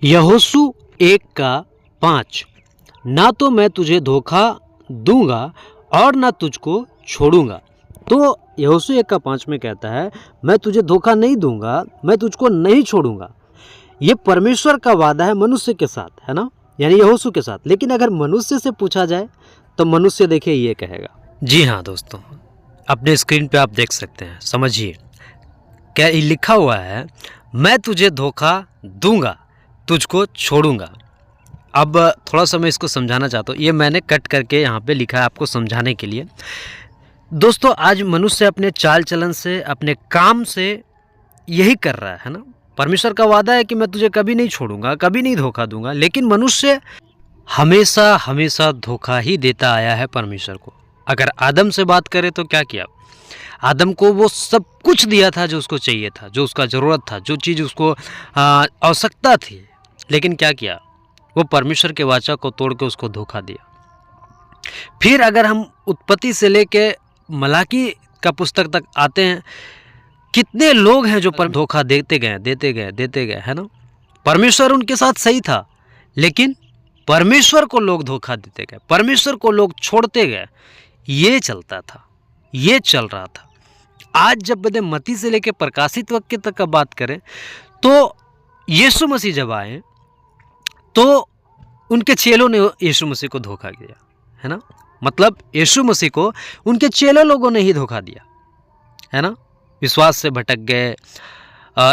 यहोशू 1:5। ना तो मैं तुझे धोखा दूंगा और ना तुझको छोड़ूंगा। तो यहोशू 1:5 में कहता है, मैं तुझे धोखा नहीं दूंगा, मैं तुझको नहीं छोड़ूंगा। ये परमेश्वर का वादा है मनुष्य के साथ, है ना, यानी यहोशू के साथ। लेकिन अगर मनुष्य से पूछा जाए तो मनुष्य देखिए ये कहेगा। जी हाँ दोस्तों, अपने स्क्रीन पे आप देख सकते हैं, समझिए क्या लिखा हुआ है, मैं तुझे धोखा दूंगा, तुझको छोड़ूंगा। अब थोड़ा सा मैं इसको समझाना चाहता हूँ, ये मैंने कट करके यहाँ पे लिखा है आपको समझाने के लिए। दोस्तों, आज मनुष्य अपने चाल चलन से, अपने काम से यही कर रहा है ना। परमेश्वर का वादा है कि मैं तुझे कभी नहीं छोड़ूंगा, कभी नहीं धोखा दूंगा, लेकिन मनुष्य हमेशा हमेशा धोखा ही देता आया है परमेश्वर को। अगर आदम से बात करें तो क्या किया, आदम को वो सब कुछ दिया था जो उसको चाहिए था, जो उसका ज़रूरत था, जो चीज़ उसको आवश्यकता थी, लेकिन क्या किया, वो परमेश्वर के वाचा को तोड़ के उसको धोखा दिया। फिर अगर हम उत्पत्ति से लेके मलाकी का पुस्तक तक आते हैं, कितने लोग हैं जो पर धोखा देते गए, है ना। परमेश्वर उनके साथ सही था, लेकिन परमेश्वर को लोग धोखा देते गए, परमेश्वर को लोग छोड़ते गए। ये चलता था, ये चल रहा था। आज जब बदे मत्ती से लेकर प्रकाशित वाक्य तक का बात करें तो यीशु मसीह जब आए तो उनके चेलों ने यीशु मसीह को धोखा दिया, है ना। मतलब यीशु मसीह को उनके चेलों लोगों ने ही धोखा दिया, है ना। विश्वास से भटक गए,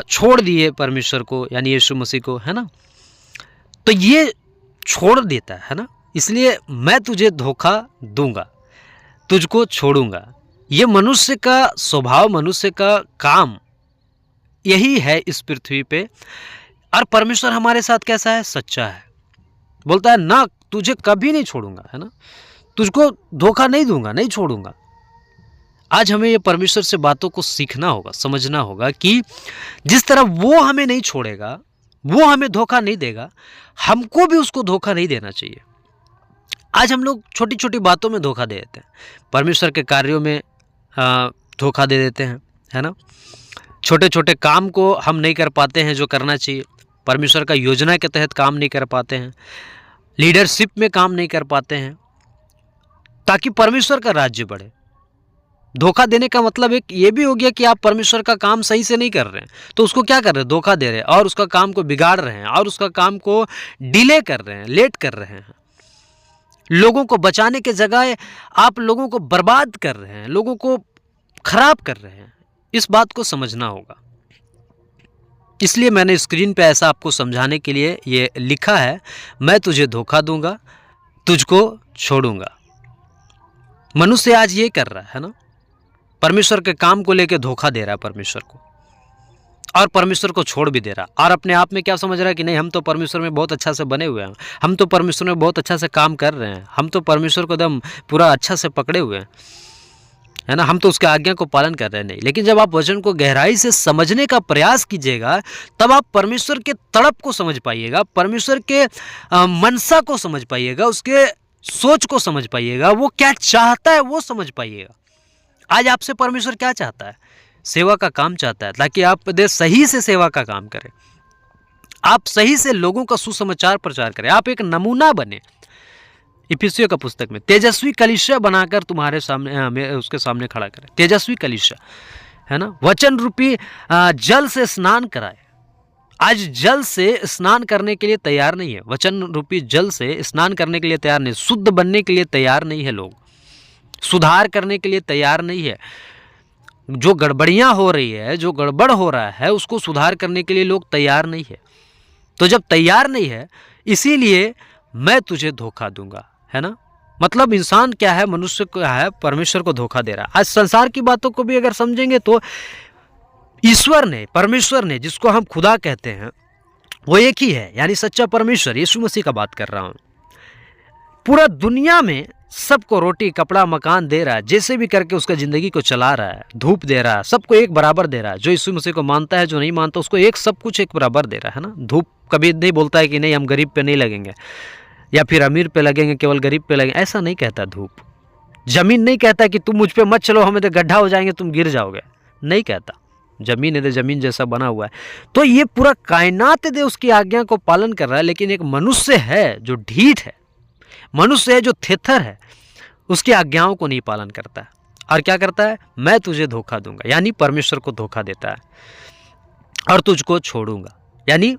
छोड़ दिए परमेश्वर को, यानी यीशु मसीह को, है ना। तो ये छोड़ देता है ना, इसलिए मैं तुझे धोखा दूंगा, तुझको छोड़ूंगा। ये मनुष्य का स्वभाव, मनुष्य का काम यही है इस पृथ्वी पे। और परमेश्वर हमारे साथ कैसा है, सच्चा है। बोलता है ना, तुझे कभी नहीं छोड़ूंगा, है ना, तुझको धोखा नहीं दूंगा, नहीं छोड़ूंगा। आज हमें ये परमेश्वर से बातों को सीखना होगा, समझना होगा कि जिस तरह वो हमें नहीं छोड़ेगा, वो हमें धोखा नहीं देगा, हमको भी उसको धोखा नहीं देना चाहिए। आज हम लोग छोटी छोटी बातों में धोखा दे देते हैं, परमेश्वर के कार्यों में धोखा दे देते हैं, है ना। छोटे छोटे काम को हम नहीं कर पाते हैं जो करना चाहिए, परमेश्वर का योजना के तहत काम नहीं कर पाते हैं, लीडरशिप में काम नहीं कर पाते हैं, ताकि परमेश्वर का राज्य बढ़े। धोखा देने का मतलब एक ये भी हो गया कि आप परमेश्वर का काम सही से नहीं कर रहे हैं, तो उसको क्या कर रहे हैं, धोखा दे रहे हैं, और उसका काम को बिगाड़ रहे हैं, और उसका काम को डिले कर रहे हैं, लेट कर रहे हैं। लोगों को बचाने के जगह आप लोगों को बर्बाद कर रहे हैं, लोगों को खराब कर रहे हैं। इस बात को समझना होगा। इसलिए मैंने स्क्रीन पे ऐसा आपको समझाने के लिए ये लिखा है, मैं तुझे धोखा दूंगा, तुझको छोड़ूंगा। मनुष्य आज ये कर रहा है ना, परमेश्वर के काम को लेकर धोखा दे रहा है परमेश्वर को, और परमेश्वर को छोड़ भी दे रहा, और अपने आप में क्या समझ रहा है कि नहीं, हम तो परमेश्वर में बहुत अच्छा से बने हुए हैं, हम तो परमेश्वर में बहुत अच्छा से काम कर रहे हैं, हम तो परमेश्वर को एकदम पूरा अच्छा से पकड़े हुए हैं, है ना, हम तो उसके आज्ञा को पालन कर रहे हैं। नहीं, लेकिन जब आप वचन को गहराई से समझने का प्रयास कीजिएगा, तब आप परमेश्वर के तड़प को समझ पाइएगा, परमेश्वर के मनसा को समझ पाइएगा, उसके सोच को समझ पाइएगा, वो क्या चाहता है वो समझ पाइएगा। आज आपसे परमेश्वर क्या चाहता है, सेवा का काम चाहता है, ताकि आप सही से सेवा का काम करें, आप सही से लोगों का सुसमाचार प्रचार करें, आप एक नमूना बने। इफिसियों का पुस्तक में तेजस्वी कलीसिया बनाकर तुम्हारे सामने, उसके सामने खड़ा करें, तेजस्वी कलीसिया, है ना। वचन रूपी जल से स्नान कराए। आज जल से स्नान करने के लिए तैयार नहीं है, वचन रूपी जल से स्नान करने के लिए तैयार नहीं, शुद्ध बनने के लिए तैयार नहीं है, लोग सुधार करने के लिए तैयार नहीं है। जो गड़बड़ियां हो रही है, जो गड़बड़ हो रहा है, उसको सुधार करने के लिए लोग तैयार नहीं है। तो जब तैयार नहीं है, इसीलिए मैं तुझे धोखा दूंगा, है ना। मतलब इंसान क्या है, मनुष्य क्या है, परमेश्वर को धोखा दे रहा है। आज संसार की बातों को भी अगर समझेंगे तो ईश्वर ने, परमेश्वर ने, जिसको हम खुदा कहते हैं, वो एक ही है, यानी सच्चा परमेश्वर, यीशु मसीह का बात कर रहा हूं। पूरा दुनिया में सबको रोटी, कपड़ा, मकान दे रहा है, जैसे भी करके उसका ज़िंदगी को चला रहा है, धूप दे रहा है, सबको एक बराबर दे रहा है। जो यीशु मसीह को मानता है, जो नहीं मानता, उसको एक सब कुछ एक बराबर दे रहा है ना। धूप कभी नहीं बोलता है कि नहीं हम गरीब पे नहीं लगेंगे, या फिर अमीर पे लगेंगे, केवल गरीब पे लगेंगे, ऐसा नहीं कहता धूप। जमीन नहीं कहता कि तुम मुझ पे मत चलो, हमें तो गड्ढा हो जाएंगे, तुम गिर जाओगे, नहीं कहता। जमीन है जमीन जैसा बना हुआ है, तो ये पूरा कायनात है उसकी आज्ञा को पालन कर रहा है। लेकिन एक मनुष्य है जो ढीठ है, मनुष्य है जो थेथर है, उसकी आज्ञाओं को नहीं पालन करता है और क्या करता है, मैं तुझे धोखा दूंगा, यानी परमेश्वर को धोखा देता है, और तुझको छोड़ूंगा, यानी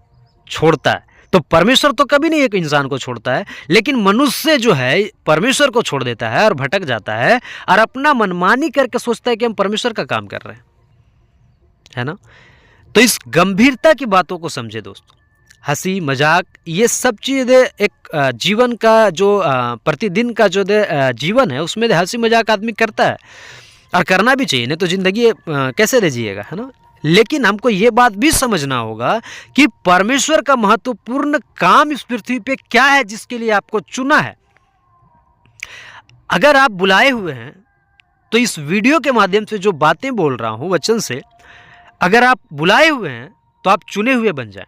छोड़ता है। तो परमेश्वर तो कभी नहीं एक इंसान को छोड़ता है, लेकिन मनुष्य जो है परमेश्वर को छोड़ देता है और भटक जाता है और अपना मनमानी करके सोचता है कि हम परमेश्वर का काम कर रहे हैं, है ना। तो इस गंभीरता की बातों को समझे दोस्तों। हंसी मजाक ये सब चीज़ें एक जीवन का जो प्रतिदिन का जो जीवन है उसमें हंसी मजाक आदमी करता है और करना भी चाहिए, नहीं तो ज़िंदगी कैसे रह जिएगा, है ना। लेकिन हमको ये बात भी समझना होगा कि परमेश्वर का महत्वपूर्ण काम इस पृथ्वी पे क्या है जिसके लिए आपको चुना है। अगर आप बुलाए हुए हैं तो इस वीडियो के माध्यम से जो बातें बोल रहा हूं वचन से, अगर आप बुलाए हुए हैं तो आप चुने हुए बन जाएं।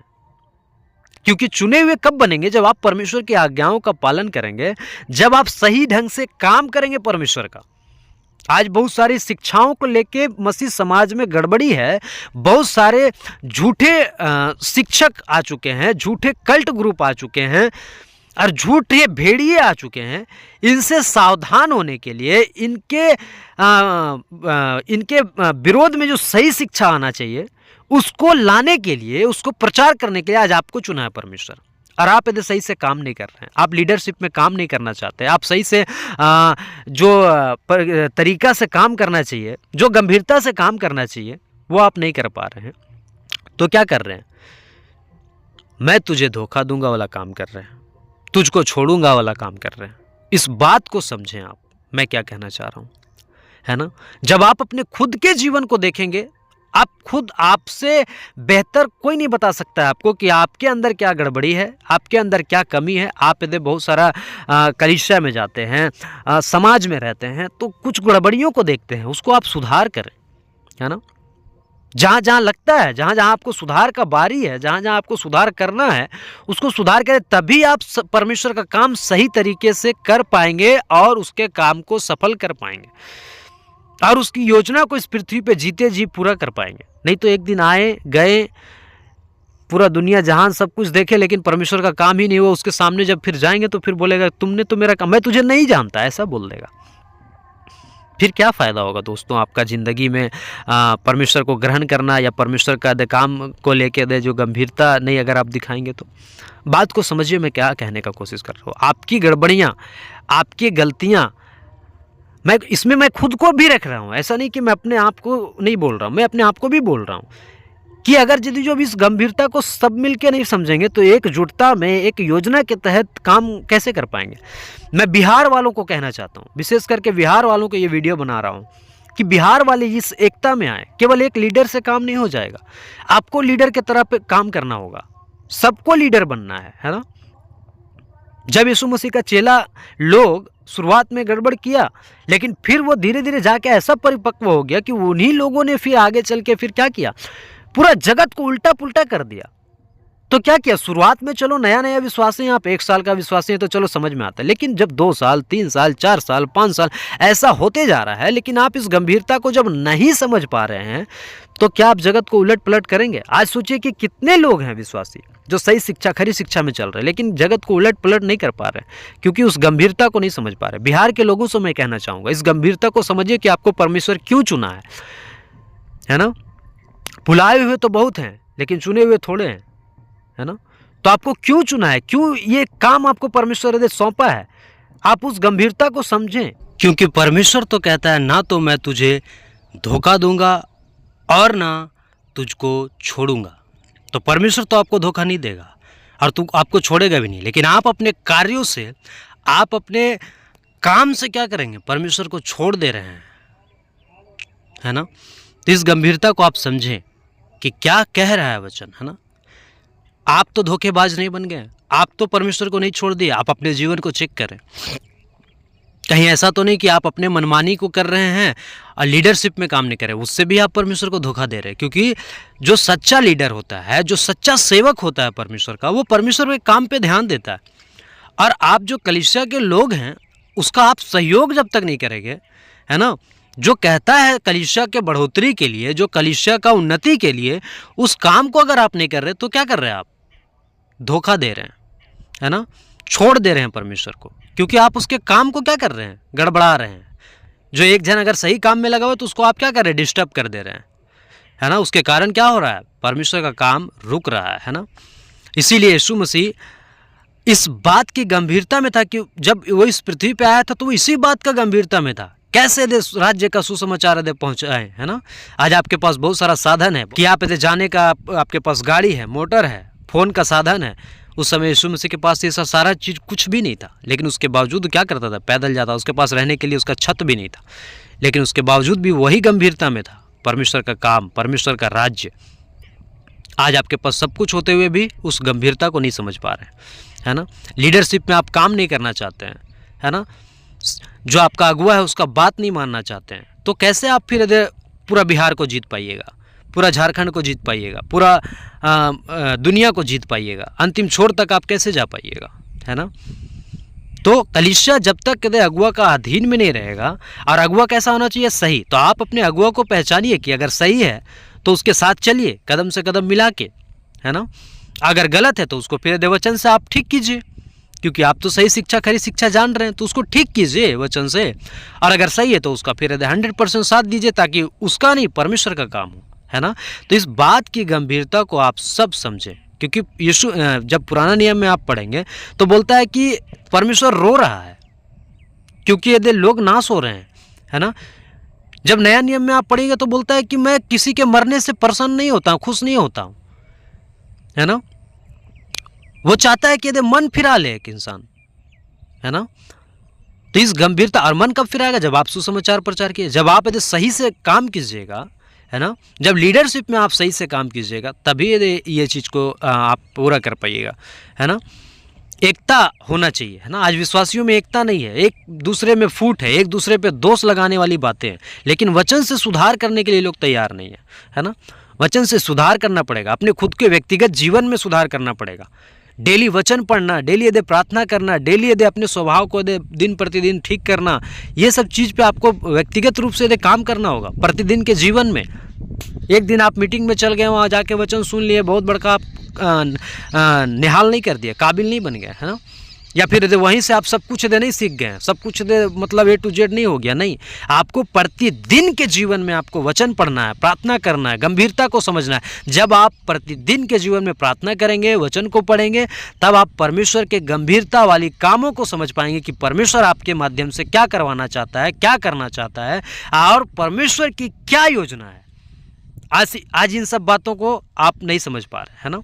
क्योंकि चुने हुए कब बनेंगे, जब आप परमेश्वर की आज्ञाओं का पालन करेंगे, जब आप सही ढंग से काम करेंगे परमेश्वर का। आज बहुत सारी शिक्षाओं को लेके मसीह समाज में गड़बड़ी है, बहुत सारे झूठे शिक्षक आ चुके हैं, झूठे कल्ट ग्रुप आ चुके हैं और झूठे भेड़िए आ चुके हैं। इनसे सावधान होने के लिए इनके विरोध में जो सही शिक्षा आना चाहिए उसको लाने के लिए, उसको प्रचार करने के लिए आज आपको चुना है परमेश्वर। और आप यदि सही से काम नहीं कर रहे हैं, आप लीडरशिप में काम नहीं करना चाहते, आप सही से जो तरीका से काम करना चाहिए, जो गंभीरता से काम करना चाहिए, वो आप नहीं कर पा रहे हैं, तो क्या कर रहे हैं, मैं तुझे धोखा दूंगा वाला काम कर रहे हैं, तुझको छोड़ूंगा वाला काम कर रहे हैं। इस बात को समझें आप, मैं क्या कहना चाह रहा हूं, है ना। जब आप अपने खुद के जीवन को देखेंगे, आप खुद, आपसे बेहतर कोई नहीं बता सकता है आपको कि आपके अंदर क्या गड़बड़ी है, आपके अंदर क्या कमी है। आप यदि बहुत सारा कलीसिया में जाते हैं, समाज में रहते हैं, तो कुछ गड़बड़ियों को देखते हैं, उसको आप सुधार करें, है ना। जहाँ जहाँ लगता है, जहाँ जहाँ आपको सुधार का बारी है, जहाँ जहाँ आपको सुधार करना है, उसको सुधार करें, तभी आप परमेश्वर का काम सही तरीके से कर पाएंगे और उसके काम को सफल कर पाएंगे और उसकी योजना को इस पृथ्वी पे जीते जी पूरा कर पाएंगे। नहीं तो एक दिन आए गए, पूरा दुनिया जहान सब कुछ देखे, लेकिन परमेश्वर का काम ही नहीं हुआ, उसके सामने जब फिर जाएंगे तो फिर बोलेगा तुमने तो मेरा काम, मैं तुझे नहीं जानता, ऐसा बोल देगा। फिर क्या फ़ायदा होगा दोस्तों आपका ज़िंदगी में परमेश्वर को ग्रहण करना या परमेश्वर का काम को लेके जो गंभीरता नहीं अगर आप दिखाएंगे तो। बात को समझिए मैं क्या कहने का कोशिश कर रहा हूँ। आपकी गड़बड़ियाँ, आपकी गलतियाँ, मैं खुद को भी रख रहा हूँ, ऐसा नहीं कि मैं अपने आप को नहीं बोल रहा हूँ, मैं अपने आप को भी बोल रहा हूँ कि अगर यदि जो भी इस गंभीरता को सब मिलके नहीं समझेंगे तो एकजुटता में एक योजना के तहत काम कैसे कर पाएंगे। मैं बिहार वालों को कहना चाहता हूँ, विशेष करके बिहार वालों को ये वीडियो बना रहा हूँ कि बिहार वाले इस एकता में आए। केवल एक लीडर से काम नहीं हो जाएगा, आपको लीडर की तरह पे काम करना होगा, सबको लीडर बनना है ना। जब यीशु मसीह का चेला लोग शुरुआत में गड़बड़ किया, लेकिन फिर वो धीरे धीरे जाके ऐसा परिपक्व हो गया कि उन्हीं लोगों ने फिर आगे चल के फिर क्या किया, पूरा जगत को उल्टा पुल्टा कर दिया। तो क्या किया, शुरुआत में चलो नया नया विश्वासी हैं, आप 1 साल का विश्वासी हैं तो चलो समझ में आता है, लेकिन जब 2 साल 3 साल 4 साल 5 साल ऐसा होते जा रहा है, लेकिन आप इस गंभीरता को जब नहीं समझ पा रहे हैं तो क्या आप जगत को उलट पलट करेंगे। आज सोचिए कि कितने लोग हैं विश्वासी जो सही शिक्षा, खरी शिक्षा में चल रहे हैं, लेकिन जगत को उलट पलट नहीं कर पा रहे क्योंकि उस गंभीरता को नहीं समझ पा रहे। बिहार के लोगों से मैं कहना चाहूँगा, इस गंभीरता को समझिए कि आपको परमेश्वर क्यों चुना है ना। बुलाए हुए तो बहुत हैं लेकिन चुने हुए थोड़े हैं, है ना। तो आपको क्यों चुना है, क्यों ये काम आपको परमेश्वर ने सौंपा है, आप उस गंभीरता को समझें। क्योंकि परमेश्वर तो कहता है ना तो मैं तुझे धोखा दूंगा और ना तुझको छोड़ूंगा। तो परमेश्वर तो आपको धोखा नहीं देगा और तू आपको छोड़ेगा भी नहीं, लेकिन आप अपने कार्यों से, आप अपने काम से क्या करेंगे, परमेश्वर को छोड़ दे रहे हैं, है ना। तो इस गंभीरता को आप समझें कि क्या कह रहा है वचन, है ना। आप तो धोखेबाज नहीं बन गए, आप तो परमेश्वर को नहीं छोड़ दिए। आप अपने जीवन को चेक करें, कहीं ऐसा तो नहीं कि आप अपने मनमानी को कर रहे हैं और लीडरशिप में काम नहीं कर रहे, उससे भी आप परमेश्वर को धोखा दे रहे हैं। क्योंकि जो सच्चा लीडर होता है, जो सच्चा सेवक होता है परमेश्वर का, वो परमेश्वर के काम पे ध्यान देता है। और आप जो कलीसिया के लोग हैं उसका आप सहयोग जब तक नहीं करेंगे, है ना, जो कहता है कलीसिया के बढ़ोतरी के लिए, जो कलीसिया का उन्नति के लिए, उस काम को अगर आप नहीं कर रहे तो क्या कर रहे हैं आप? धोखा दे रहे हैं, है ना, छोड़ दे रहे हैं परमेश्वर को, क्योंकि आप उसके काम को क्या कर रहे हैं? गड़बड़ा रहे हैं। जो एक जन अगर सही काम में लगा हुआ तो उसको आप क्या कर रहे हैं? डिस्टर्ब कर दे रहे हैं, है ना। उसके कारण क्या हो रहा है? परमेश्वर का काम रुक रहा है ना। इसीलिए यीशु मसीह इस बात की गंभीरता में था कि जब वो इस पृथ्वी पे आया था तो वो इसी बात का गंभीरता में था, कैसे देश राज्य का सुसमाचार यदि पहुंचाए, है ना। आज आपके पास बहुत सारा साधन है कि आप यदि जाने का, आपके पास गाड़ी है, मोटर है, फोन का साधन है। उस समय यीशु मसीह के पास ऐसा सारा चीज़ कुछ भी नहीं था, लेकिन उसके बावजूद क्या करता था? पैदल जाता। उसके पास रहने के लिए उसका छत भी नहीं था, लेकिन उसके बावजूद भी वही गंभीरता में था, परमेश्वर का काम, परमेश्वर का राज्य। आज आपके पास सब कुछ होते हुए भी उस गंभीरता को नहीं समझ पा रहे हैं, है ना। लीडरशिप में आप काम नहीं करना चाहते हैं, है ना। जो आपका अगुआ है उसका बात नहीं मानना चाहते हैं, तो कैसे आप फिर पूरा बिहार को जीत पाइएगा, पूरा झारखंड को जीत पाइएगा, पूरा दुनिया को जीत पाइएगा? अंतिम छोर तक आप कैसे जा पाइएगा, है ना। तो कलीसिया जब तक कदे अगुआ का अधीन में नहीं रहेगा, और अगुआ कैसा होना चाहिए? सही। तो आप अपने अगुआ को पहचानिए कि अगर सही है तो उसके साथ चलिए, कदम से कदम मिला के, है ना। अगर गलत है तो उसको फिर वचन से आप ठीक कीजिए, क्योंकि आप तो सही शिक्षा, खरी शिक्षा जान रहे हैं, तो उसको ठीक कीजिए वचन से। और अगर सही है तो उसका फिर 100% साथ दीजिए, ताकि उसका नहीं परमेश्वर का काम हो, है ना। तो इस बात की गंभीरता को आप सब समझें, क्योंकि यीशु जब पुराना नियम में आप पढ़ेंगे तो बोलता है कि परमेश्वर रो रहा है क्योंकि यदि लोग नाश हो रहे हैं, है ना। जब नया नियम में आप पढ़ेंगे तो बोलता है कि मैं किसी के मरने से प्रसन्न नहीं होता हूँ, खुश नहीं होता हूँ, है ना। वो चाहता है कि यदि मन फिरा ले एक इंसान, है ना। तो इस गंभीरता, और मन कब फिराएगा? जब आप सुसमाचार प्रचार किए, जब आप यदि सही से काम कीजिएगा, है ना। जब लीडरशिप में आप सही से काम कीजिएगा, तभी ये चीज़ को आप पूरा कर पाइएगा, है ना। एकता होना चाहिए, है ना। आज विश्वासियों में एकता नहीं है, एक दूसरे में फूट है, एक दूसरे पे दोष लगाने वाली बातें हैं। लेकिन वचन से सुधार करने के लिए लोग तैयार नहीं है ना। वचन से सुधार करना पड़ेगा, अपने खुद के व्यक्तिगत जीवन में सुधार करना पड़ेगा। डेली वचन पढ़ना, डेली यदि प्रार्थना करना, डेली यदि अपने स्वभाव को यदि दिन प्रतिदिन ठीक करना, ये सब चीज़ पे आपको व्यक्तिगत रूप से यदि काम करना होगा प्रतिदिन के जीवन में। एक दिन आप मीटिंग में चल गए, वहाँ जाके वचन सुन लिए, बहुत बड़का आप निहाल नहीं कर दिया, काबिल नहीं बन गए, है ना। या फिर यदि वहीं से आप सब कुछ यदि नहीं सीख गए, सब कुछ यदि मतलब A to Z नहीं हो गया, नहीं। आपको प्रतिदिन के जीवन में आपको वचन पढ़ना है, प्रार्थना करना है, गंभीरता को समझना है। जब आप प्रतिदिन के जीवन में प्रार्थना करेंगे, वचन को पढ़ेंगे, तब आप परमेश्वर के गंभीरता वाली कामों को समझ पाएंगे कि परमेश्वर आपके माध्यम से क्या करवाना चाहता है, क्या करना चाहता है, और परमेश्वर की क्या योजना है। आज इन सब बातों को आप नहीं समझ पा रहे, है ना।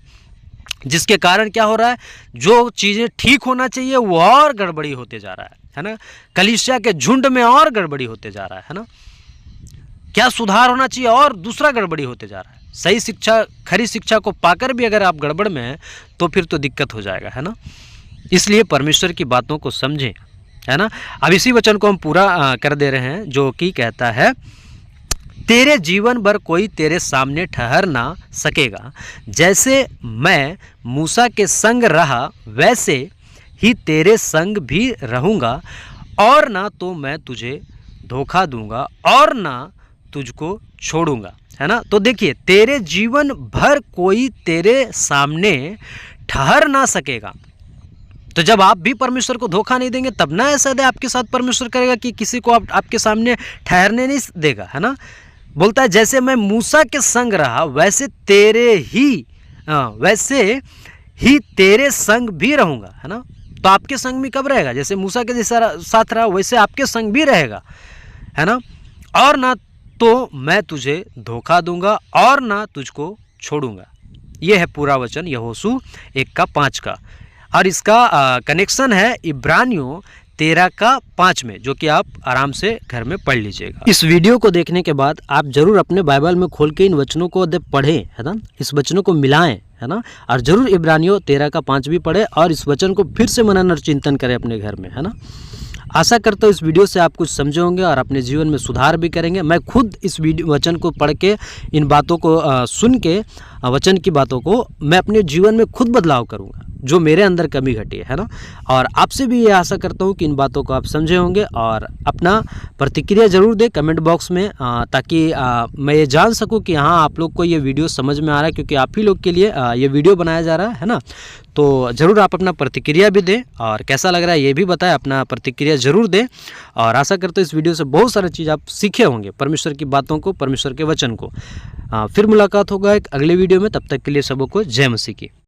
जिसके कारण क्या हो रहा है? जो चीज़ें ठीक होना चाहिए वो और गड़बड़ी होते जा रहा है ना। कलीसिया के झुंड में और गड़बड़ी होते जा रहा है ना। क्या सुधार होना चाहिए और दूसरा गड़बड़ी होते जा रहा है। सही शिक्षा, खरी शिक्षा को पाकर भी अगर आप गड़बड़ में हैं तो फिर तो दिक्कत हो जाएगा, है ना। इसलिए परमेश्वर की बातों को समझें, है ना। अब इसी वचन को हम पूरा कर दे रहे हैं, जो कि कहता है, तेरे जीवन भर कोई तेरे सामने ठहर ना सकेगा। जैसे मैं मूसा के संग रहा वैसे ही तेरे संग भी रहूँगा, और ना तो मैं तुझे धोखा दूंगा और ना तुझको छोड़ूंगा, है ना। तो देखिए, तेरे जीवन भर कोई तेरे सामने ठहर ना सकेगा। तो जब आप भी परमेश्वर को धोखा नहीं देंगे तब ना ऐसा दे आपके साथ परमेश्वर करेगा कि किसी को आपके सामने ठहरने नहीं देगा, है ना। बोलता है जैसे मैं मूसा के संग रहा वैसे ही तेरे संग भी रहूँगा, है ना। तो आपके संग भी कब रहेगा? जैसे मूसा के जैसा साथ रहा वैसे आपके संग भी रहेगा, है ना। और ना तो मैं तुझे धोखा दूंगा और ना तुझको छोड़ूंगा। ये है पूरा वचन यहोशू 1:5 का, और इसका कनेक्शन है इब्रानियों 13:5 में, जो कि आप आराम से घर में पढ़ लीजिएगा। इस वीडियो को देखने के बाद आप जरूर अपने बाइबल में खोल के इन वचनों को पढ़ें, है ना। इस वचनों को मिलाएं, है ना। और जरूर इब्रानियों 13:5 भी पढ़ें और इस वचन को फिर से मनन और चिंतन करें अपने घर में, है ना। आशा करता हूँ इस वीडियो से आप कुछ समझे होंगे और अपने जीवन में सुधार भी करेंगे। मैं खुद इस वचन को पढ़ के, इन बातों को सुन के, वचन की बातों को मैं अपने जीवन में खुद बदलाव करूँगा। जो मेरे अंदर कमी घटी है ना। और आपसे भी ये आशा करता हूँ कि इन बातों को आप समझे होंगे और अपना प्रतिक्रिया ज़रूर दें कमेंट बॉक्स में, ताकि मैं ये जान सकूँ कि हाँ आप लोग को ये वीडियो समझ में आ रहा है, क्योंकि आप ही लोग के लिए ये वीडियो बनाया जा रहा है ना। तो ज़रूर आप अपना प्रतिक्रिया भी दें और कैसा लग रहा है ये भी बताएं, अपना प्रतिक्रिया ज़रूर दें। और आशा करते हैं इस वीडियो से बहुत सारी चीज़ आप सीखे होंगे, परमेश्वर की बातों को, परमेश्वर के वचन को। फिर मुलाकात होगा एक अगले वीडियो में, तब तक के लिए सबको जय मसीह की।